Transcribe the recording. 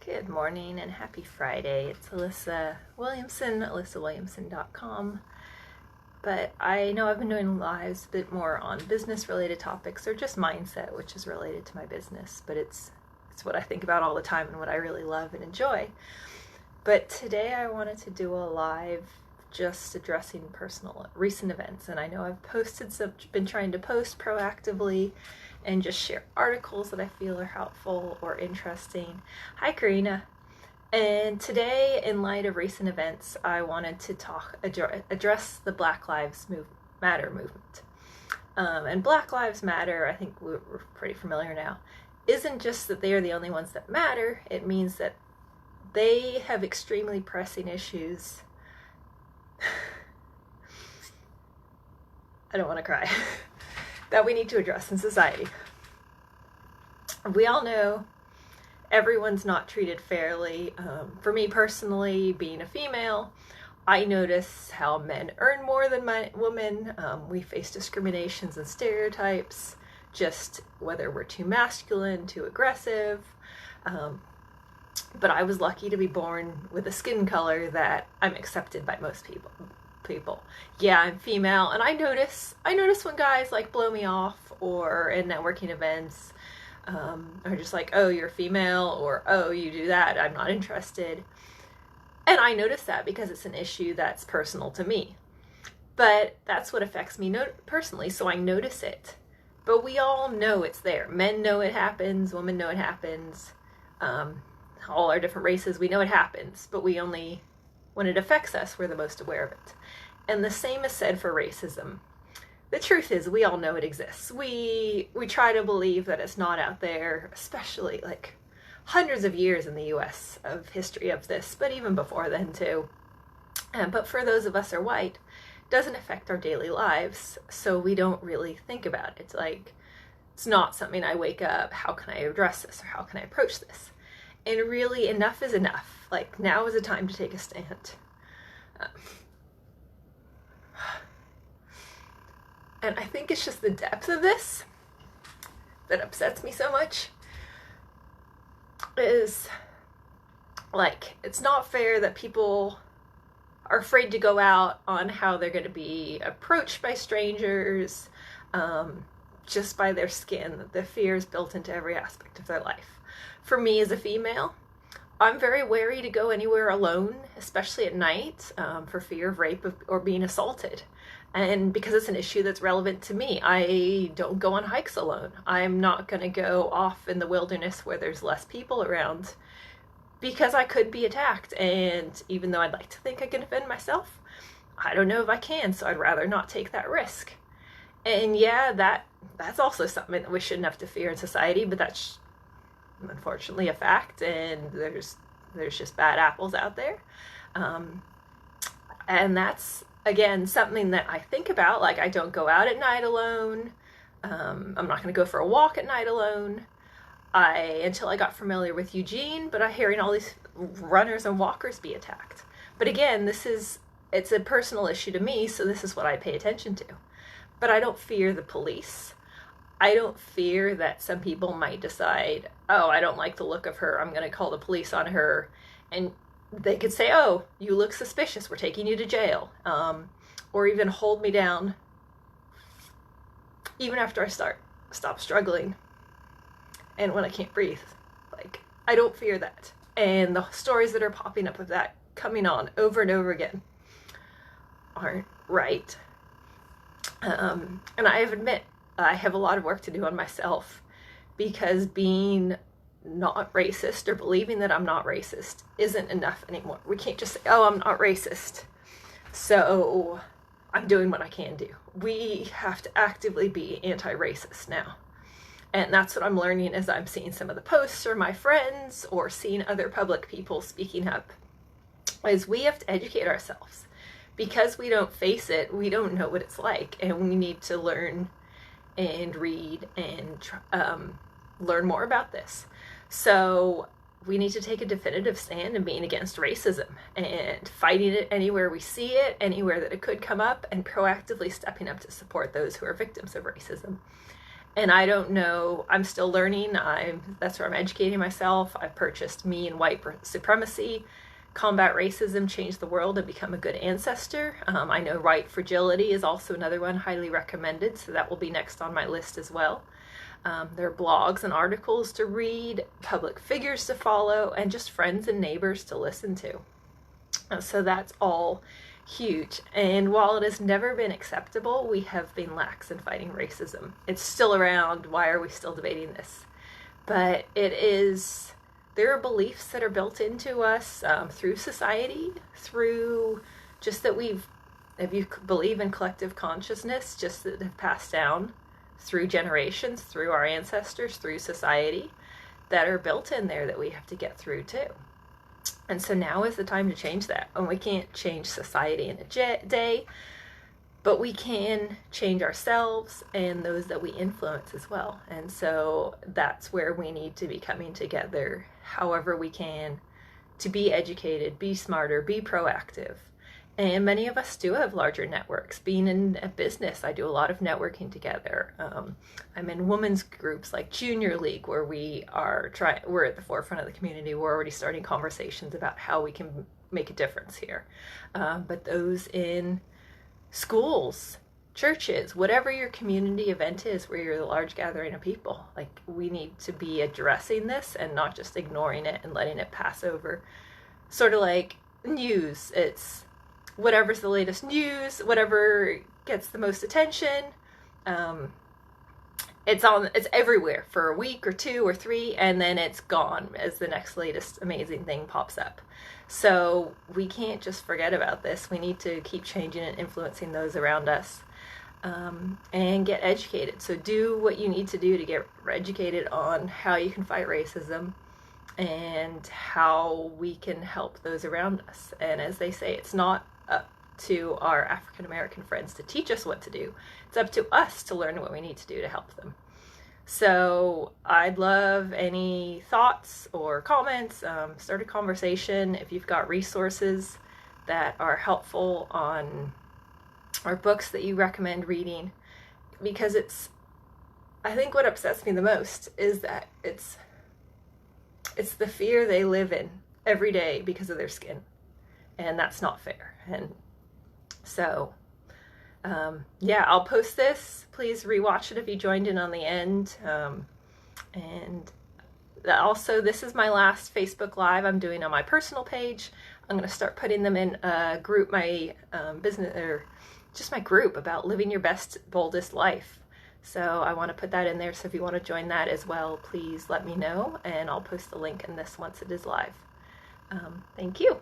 Good morning and happy Friday. It's Alyssa Williamson, alyssawilliamson.com. But I know I've been doing lives a bit more on business related topics or just mindset, which is related to my business, but it's what I think about all the time and what I really love and enjoy. But today I wanted to do a live just addressing personal recent events, and I know I've been trying to post proactively and just share articles that I feel are helpful or interesting. Hi, Karina. And today, in light of recent events, I wanted to address the Black Lives Matter movement. And Black Lives Matter, I think we're pretty familiar now, isn't just that they are the only ones that matter. It means that they have extremely pressing issues. I don't want to cry. That we need to address in society. We all know everyone's not treated fairly. For me personally, being a female, I notice how men earn more than women. We face discriminations and stereotypes, just whether we're too masculine, too aggressive. But I was lucky to be born with a skin color that I'm accepted by most people. Yeah, I'm female, and I notice when guys like blow me off or in networking events, are just like, oh, you're female, or oh, you do that, I'm not interested. And I notice that because it's an issue that's personal to me. But that's what affects me personally, so I notice it. But we all know it's there. Men know it happens, women know it happens. All our different races, we know it happens, but when it affects us, we're the most aware of it. And the same is said for racism. The truth is, we all know it exists. We try to believe that it's not out there, especially like hundreds of years in the US of history of this, but even before then too. But for those of us who are white, it doesn't affect our daily lives, so we don't really think about it. It's like, it's not something I wake up, how can I address this, or how can I approach this? And really, enough is enough. Like, now is the time to take a stand. And I think it's just the depth of this that upsets me so much. Is like, it's not fair that people are afraid to go out on how they're going to be approached by strangers, just by their skin. The fear is built into every aspect of their life. For me as a female, I'm very wary to go anywhere alone, especially at night, for fear of rape or being assaulted. And because it's an issue that's relevant to me, I don't go on hikes alone. I'm not going to go off in the wilderness where there's less people around because I could be attacked. And even though I'd like to think I can defend myself, I don't know if I can, so I'd rather not take that risk. And yeah, that's also something that we shouldn't have to fear in society, but that's unfortunately a fact, and there's just bad apples out there. And that's, again, something that I think about. Like, I don't go out at night alone. I'm not going to go for a walk at night alone. Until I got familiar with Eugene, but I'm hearing all these runners and walkers be attacked. But again, it's a personal issue to me, so this is what I pay attention to. But I don't fear the police. I don't fear that some people might decide, oh, I don't like the look of her, I'm going to call the police on her. And they could say, oh, you look suspicious, we're taking you to jail. Or even hold me down even after I stop struggling and when I can't breathe. Like, I don't fear that. And the stories that are popping up of that coming on over and over again aren't right. And I admit, I have a lot of work to do on myself, because being not racist or believing that I'm not racist isn't enough anymore. We can't just say, oh, I'm not racist, so I'm doing what I can do. We have to actively be anti-racist now. And that's what I'm learning as I'm seeing some of the posts or my friends or seeing other public people speaking up, is we have to educate ourselves. Because we don't face it, we don't know what it's like, and we need to learn and read and learn more about this. So we need to take a definitive stand in being against racism and fighting it anywhere we see it, anywhere that it could come up, and proactively stepping up to support those who are victims of racism. And I don't know, I'm still learning. That's where I'm educating myself. I've purchased Me and White Supremacy, Combat Racism, Change the World, and Become a Good Ancestor. I know White Fragility is also another one highly recommended, so that will be next on my list as well. There are blogs and articles to read, public figures to follow, and just friends and neighbors to listen to. So that's all huge. And while it has never been acceptable, we have been lax in fighting racism. It's still around. Why are we still debating this? But there are beliefs that are built into us through society, through just that if you believe in collective consciousness, just that have passed down through generations, through our ancestors, through society, that are built in there that we have to get through too. And so now is the time to change that. And we can't change society in a day, but we can change ourselves and those that we influence as well. And so that's where we need to be coming together however we can to be educated, be smarter, be proactive. And many of us do have larger networks. Being in a business, I do a lot of networking together. I'm in women's groups like Junior League, where we're at the forefront of the community. We're already starting conversations about how we can make a difference here. But those in schools, churches, whatever your community event is where you're a large gathering of people, like, we need to be addressing this and not just ignoring it and letting it pass over. Sort of like news. It's whatever's the latest news, whatever gets the most attention. It's everywhere for a week or 2 or 3, and then it's gone as the next latest amazing thing pops up. So we can't just forget about this. We need to keep changing and influencing those around us, and get educated. So do what you need to do to get educated on how you can fight racism and how we can help those around us. And as they say, it's not up to our African American friends to teach us what to do. It's up to us to learn what we need to do to help them. So I'd love any thoughts or comments. Start a conversation if you've got resources that are helpful on or books that you recommend reading, because I think what upsets me the most is that it's the fear they live in every day because of their skin, and that's not fair. And so I'll post this. Please rewatch it if you joined in on the end. And also, this is my last Facebook Live I'm doing on my personal page. I'm going to start putting them in a group, my business, or just my group about living your best, boldest life. So I want to put that in there. So if you want to join that as well, please let me know, and I'll post the link in this once it is live. Thank you.